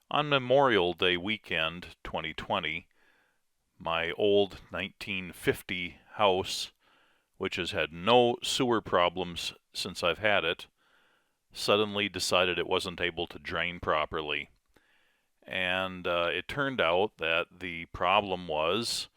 On Memorial Day weekend 2020, my old 1950 house, which has had no sewer problems since I've had it, suddenly decided it wasn't able to drain properly. And it turned out that the problem was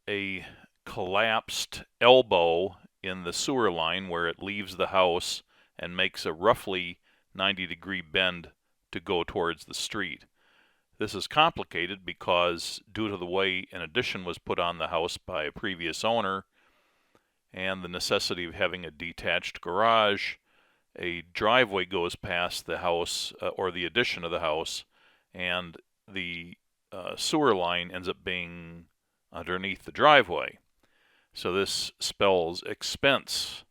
a collapsed elbow in the sewer line where it leaves the house and makes a roughly 90-degree bend to go towards the street. This is complicated because due to the way an addition was put on the house by a previous owner and the necessity of having a detached garage, a driveway goes past the house or the addition of the house, and the sewer line ends up being underneath the driveway. So this spells expense,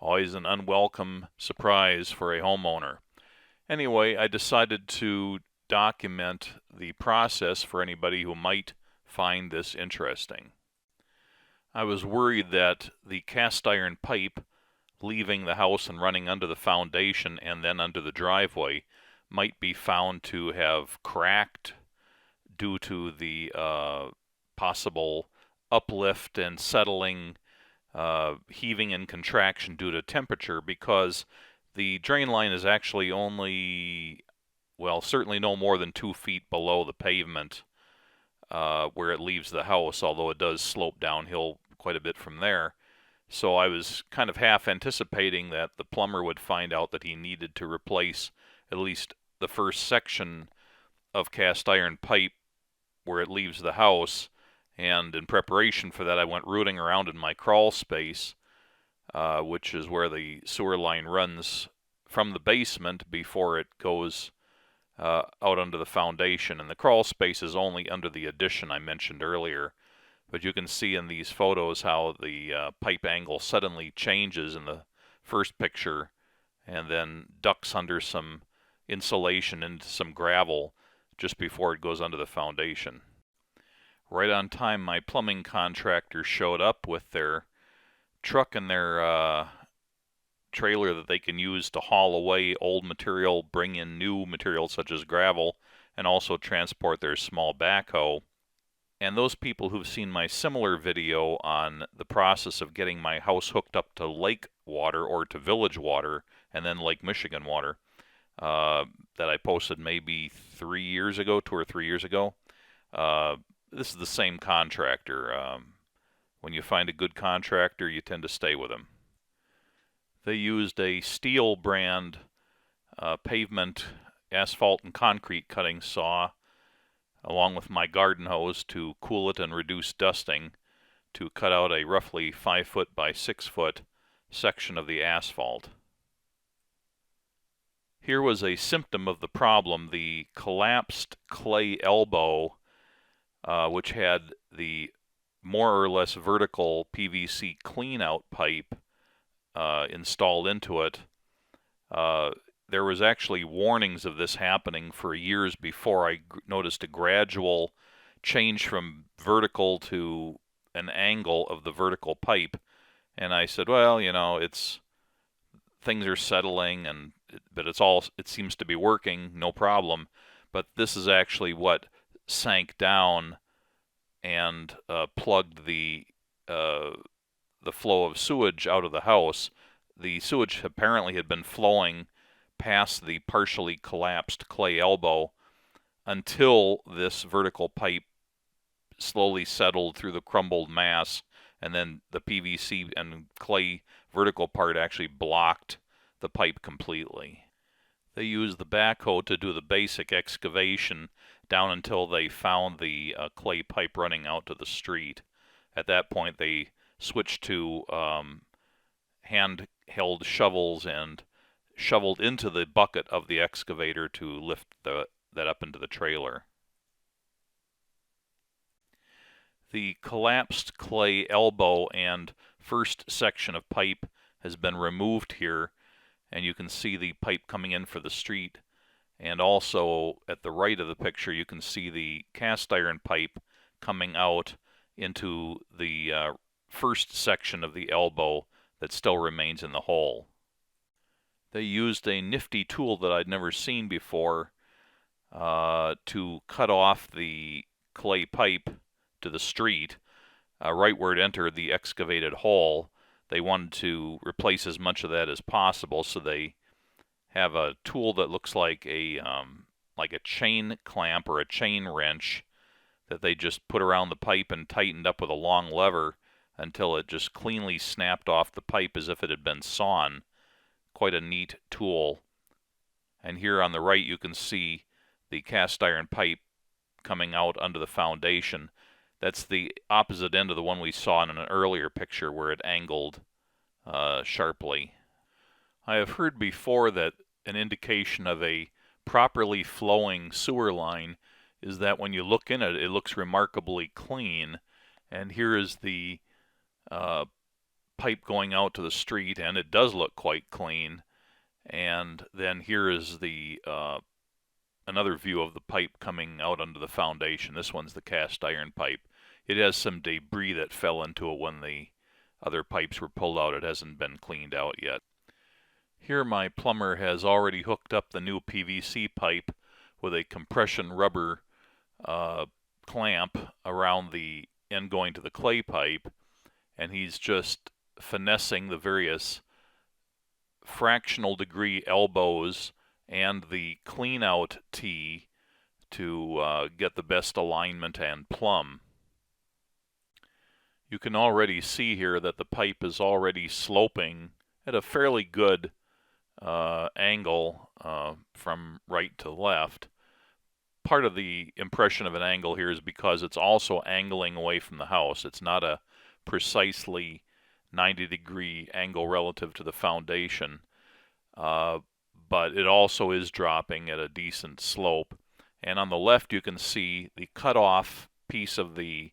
always an unwelcome surprise for a homeowner. Anyway, I decided to document the process for anybody who might find this interesting. I was worried that the cast iron pipe leaving the house and running under the foundation and then under the driveway might be found to have cracked due to the possible uplift and settling, heaving and contraction due to temperature, because the drain line is actually only, well, certainly no more than 2 feet below the pavement where it leaves the house, although it does slope downhill quite a bit from there. So I was kind of half anticipating that the plumber would find out that he needed to replace at least the first section of cast iron pipe where it leaves the house. And in preparation for that, I went rooting around in my crawl space, which is where the sewer line runs from the basement before it goes out under the foundation. And the crawl space is only under the addition I mentioned earlier. But you can see in these photos how the pipe angle suddenly changes in the first picture and then ducks under some insulation into some gravel just before it goes under the foundation. Right on time, my plumbing contractor showed up with their truck and their trailer that they can use to haul away old material, bring in new material such as gravel, and also transport their small backhoe. And those people who've seen my similar video on the process of getting my house hooked up to lake water or to village water and then Lake Michigan water that I posted maybe 3 years ago, 2 or 3 years ago, this is the same contractor. When you find a good contractor, you tend to stay with them. They used a steel brand pavement, asphalt, and concrete cutting saw along with my garden hose to cool it and reduce dusting to cut out a roughly 5 foot by 6 foot section of the asphalt. Here was a symptom of the problem: the collapsed clay elbow, which had the more or less vertical PVC clean-out pipe installed into it. There was actually warnings of this happening for years before I noticed a gradual change from vertical to an angle of the vertical pipe. And I said, well, you know, things are settling, but it seems to be working, no problem. But this is actually what sank down and plugged the flow of sewage out of the house. The sewage apparently had been flowing past the partially collapsed clay elbow until this vertical pipe slowly settled through the crumbled mass, and then the PVC and clay vertical part actually blocked the pipe completely. They used the backhoe to do the basic excavation down until they found the clay pipe running out to the street. At that point, they switched to handheld shovels and shoveled into the bucket of the excavator to lift that up into the trailer. The collapsed clay elbow and first section of pipe has been removed here, and you can see the pipe coming in for the street. And also at the right of the picture, you can see the cast iron pipe coming out into the first section of the elbow that still remains in the hole. They used a nifty tool that I'd never seen before. to cut off the clay pipe to the street, right where it entered the excavated hole. They wanted to replace as much of that as possible, so they have a tool that looks like a chain clamp or a chain wrench that they just put around the pipe and tightened up with a long lever until it just cleanly snapped off the pipe as if it had been sawn. Quite a neat tool. And here on the right you can see the cast iron pipe coming out under the foundation. That's the opposite end of the one we saw in an earlier picture where it angled sharply. I have heard before that an indication of a properly flowing sewer line is that when you look in it, it looks remarkably clean. And here is the pipe going out to the street, and it does look quite clean. And then here is the another view of the pipe coming out under the foundation. This one's the cast iron pipe. It has some debris that fell into it when the other pipes were pulled out. It hasn't been cleaned out yet. Here my plumber has already hooked up the new PVC pipe with a compression rubber clamp around the end going to the clay pipe, and he's just finessing the various fractional degree elbows and the clean out tee to get the best alignment and plumb. You can already see here that the pipe is already sloping at a fairly good angle from right to left. Part of the impression of an angle here is because it's also angling away from the house. It's not a precisely 90-degree angle relative to the foundation, but it also is dropping at a decent slope. And on the left you can see the cut-off piece of the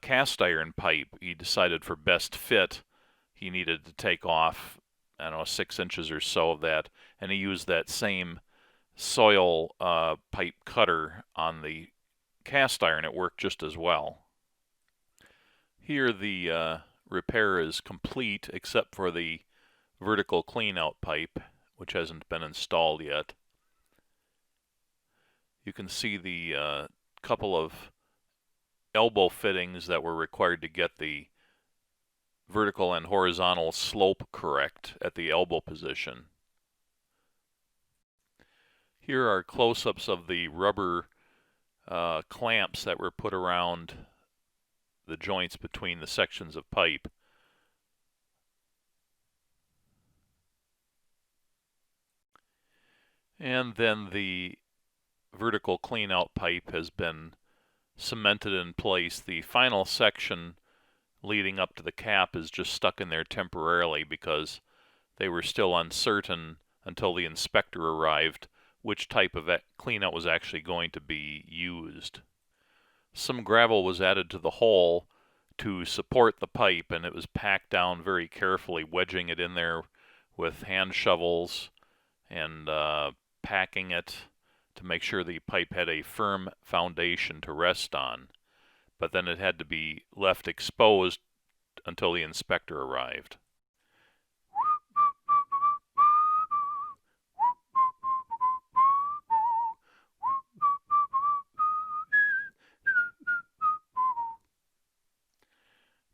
cast iron pipe. He decided for best fit he needed to take off, I don't know, 6 inches or so of that, and he used that same soil pipe cutter on the cast iron. It worked just as well. Here the repair is complete except for the vertical clean-out pipe, which hasn't been installed yet. You can see the couple of elbow fittings that were required to get the vertical and horizontal slope correct at the elbow position. Here are close-ups of the rubber clamps that were put around the joints between the sections of pipe. And then the vertical clean-out pipe has been cemented in place. The final section leading up to the cap is just stuck in there temporarily because they were still uncertain until the inspector arrived which type of cleanout was actually going to be used. Some gravel was added to the hole to support the pipe, and it was packed down very carefully, wedging it in there with hand shovels and packing it to make sure the pipe had a firm foundation to rest on. But then it had to be left exposed until the inspector arrived.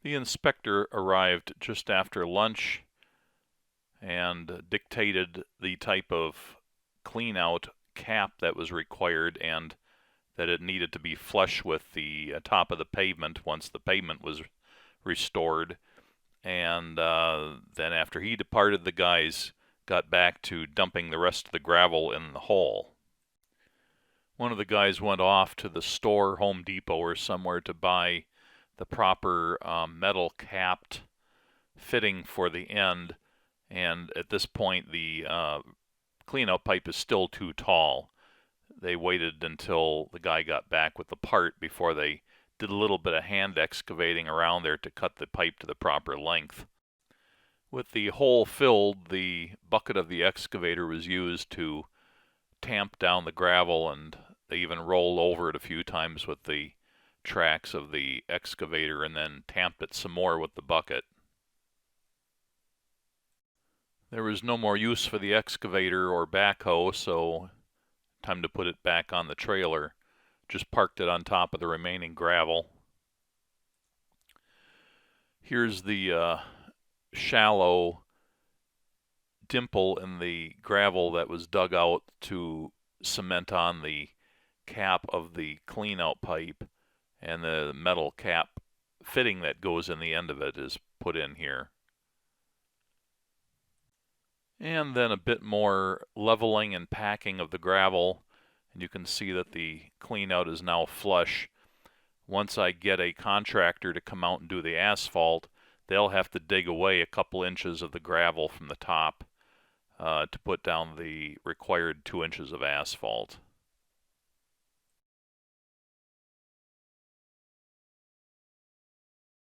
The inspector arrived just after lunch and dictated the type of clean-out cap that was required, and that it needed to be flush with the top of the pavement once the pavement was restored. And then after he departed, the guys got back to dumping the rest of the gravel in the hole. One of the guys went off to the store, Home Depot or somewhere, to buy the proper metal capped fitting for the end, and at this point the cleanout pipe is still too tall. They waited until the guy got back with the part before they did a little bit of hand excavating around there to cut the pipe to the proper length. With the hole filled, the bucket of the excavator was used to tamp down the gravel, and they even rolled over it a few times with the tracks of the excavator and then tamped it some more with the bucket. There was no more use for the excavator or backhoe, so time to put it back on the trailer. Just parked it on top of the remaining gravel. Here's the shallow dimple in the gravel that was dug out to cement on the cap of the clean out pipe, and the metal cap fitting that goes in the end of it is put in here. And then a bit more leveling and packing of the gravel, and you can see that the clean out is now flush. Once I get a contractor to come out and do the asphalt, they'll have to dig away a couple inches of the gravel from the top to put down the required 2 inches of asphalt.